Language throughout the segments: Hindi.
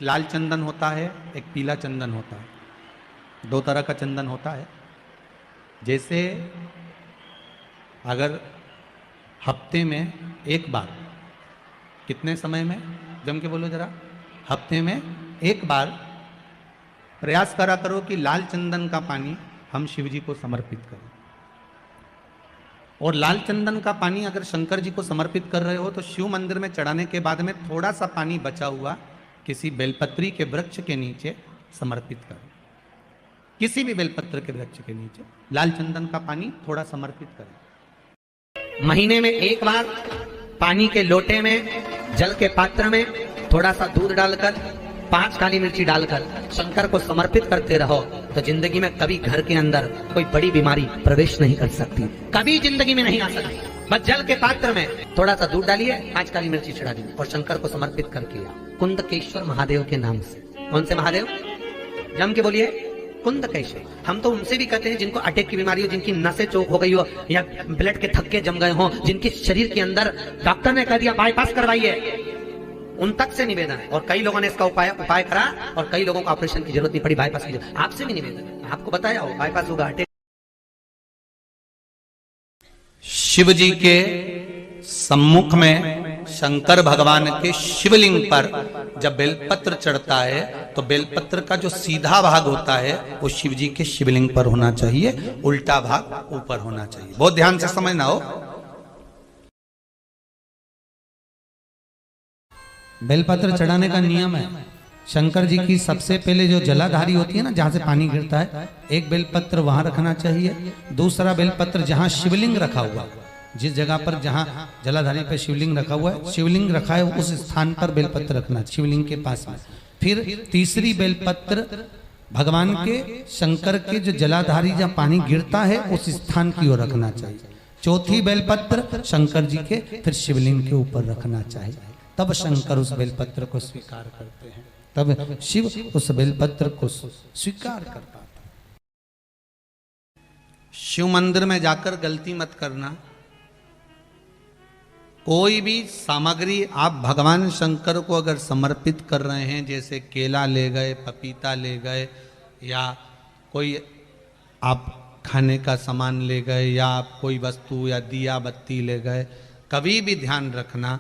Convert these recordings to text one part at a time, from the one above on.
लाल चंदन होता है, एक पीला चंदन होता है, दो तरह का चंदन होता है। जैसे अगर हफ्ते में एक बार, कितने समय में, जम के बोलो जरा, हफ्ते में एक बार प्रयास करा करो कि लाल चंदन का पानी हम शिव जी को समर्पित करें। और लाल चंदन का पानी अगर शंकर जी को समर्पित कर रहे हो तो शिव मंदिर में चढ़ाने के बाद में थोड़ा सा पानी बचा हुआ किसी बेलपत्री के वृक्ष के नीचे समर्पित करें। किसी भी बेलपत्र के वृक्ष के नीचे लाल चंदन का पानी थोड़ा समर्पित करें। महीने में एक बार पानी के लोटे में, जल के पात्र में थोड़ा सा दूध डालकर, 5 काली मिर्ची डालकर शंकर को समर्पित करते रहो तो जिंदगी में कभी घर के अंदर कोई बड़ी बीमारी प्रवेश नहीं कर सकती, कभी जिंदगी में नहीं आ सकती। बस जल के पात्र में थोड़ा सा दूध डालिए, 5 काली मिर्ची चढ़ा दीजिए और शंकर को समर्पित करके कुंदकेश्वर महादेव के नाम से। कौन से महादेव? जम के बोलिए, कुंदकेश्वर। हम तो उनसे भी कहते हैं जिनको अटैक की बीमारी हो, जिनकी नसें चौक हो गई हो या ब्लड के थक्के जम गए हो, जिनके शरीर के अंदर डॉक्टर ने कह दिया बाईपास करवाइए, उन तक से निवेदन है। और कई लोगों ने इसका उपाय करा और कई लोगों को ऑपरेशन की जरूरत नहीं पड़ी, बाईपास की जरूरत। आपसे भी निवेदन है, आपको बताया हो बाईपास होगा, अटैक। शिव जी के सम्मुख में शंकर भगवान के शिवलिंग पर जब बेलपत्र चढ़ता है तो बेलपत्र का जो सीधा भाग होता है वो शिव जी के शिवलिंग पर होना चाहिए, उल्टा भाग ऊपर होना चाहिए। बहुत ध्यान से समझना हो। बेलपत्र चढ़ाने का नियम है, शंकर जी की सबसे पहले जो जलाधारी होती है ना, जहां से पानी गिरता है, एक बेलपत्र वहां रखना चाहिए। दूसरा बेलपत्र जहां शिवलिंग रखा हुआ, जिस जगह पर जहां जलाधारी पर शिवलिंग रखा हुआ है, शिवलिंग रखा है उस स्थान पर बेलपत्र रखना, शिवलिंग के पास में। फिर तीसरी बेलपत्र भगवान के, शंकर के जो जलाधारी जहां पानी गिरता है उस स्थान की ओर रखना चाहिए। चौथी बेलपत्र शंकर जी के फिर शिवलिंग के ऊपर रखना चाहिए, तब शंकर उस बेलपत्र को स्वीकार करते हैं, तब शिव उस बेलपत्र को स्वीकार कर पाता। शिव मंदिर में जाकर गलती मत करना, कोई भी सामग्री आप भगवान शंकर को अगर समर्पित कर रहे हैं, जैसे केला ले गए, पपीता ले गए, या कोई आप खाने का सामान ले गए, या आप कोई वस्तु या दिया बत्ती ले गए, कभी भी ध्यान रखना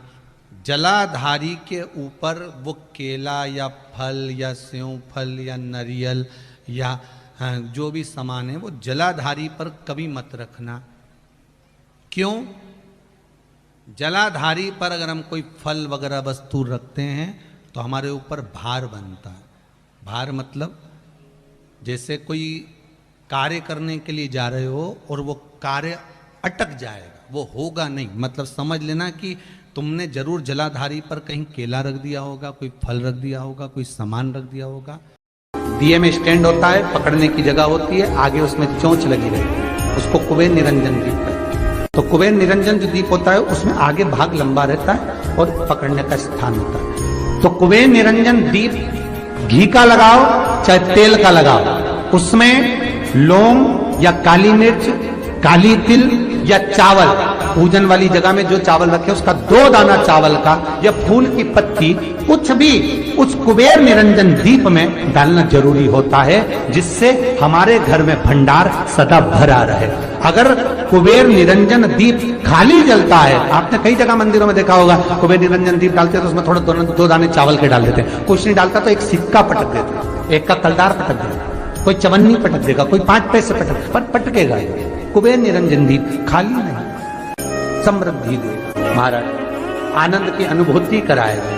जलाधारी के ऊपर वो केला या फल या सेव फल या नारियल या जो भी सामान है वो जलाधारी पर कभी मत रखना। क्यों? जलाधारी पर अगर हम कोई फल वगैरह वस्तु रखते हैं तो हमारे ऊपर भार बनता है। भार मतलब जैसे कोई कार्य करने के लिए जा रहे हो और वो कार्य अटक जाएगा, वो होगा नहीं, मतलब समझ लेना कि तुमने जरूर जलाधारी पर कहीं केला रख दिया होगा, कोई फल रख दिया होगा, कोई सामान रख दिया होगा। दिए में स्टैंड होता है, पकड़ने की जगह होती है, आगे उसमें चोंच लगी रहती है, उसको कुबेर निरंजन दीप कहते हैं। तो कुबेर निरंजन जो दीप होता है उसमें आगे भाग लंबा रहता है और पकड़ने का स्थान होता है। तो कुबेर निरंजन दीप घी का लगाओ चाहे तेल का लगाओ, उसमें लौंग या काली मिर्च, काली तिल या चावल, पूजन वाली जगह में जो चावल रखे उसका 2 दाना चावल का या फूल की पत्ती, कुछ भी उस कुबेर निरंजन दीप में डालना जरूरी होता है, जिससे हमारे घर में भंडार सदा भरा रहे। अगर कुबेर निरंजन दीप खाली जलता है, आपने कई जगह मंदिरों में देखा होगा, कुबेर निरंजन दीप डालते हैं तो उसमें थोड़ा 2 दाने चावल के डाल देते हैं, कुछ नहीं डालता तो एक सिक्का पटक देते हैं, एक का कलदार पटक देगा, कोई चवन्नी पटक देगा, कोई 5 पैसे पटकेगा। कुबेर निरंजन दीप खाली नहीं, समृद्धि दे महाराज, आनंद की अनुभूति कराएगा।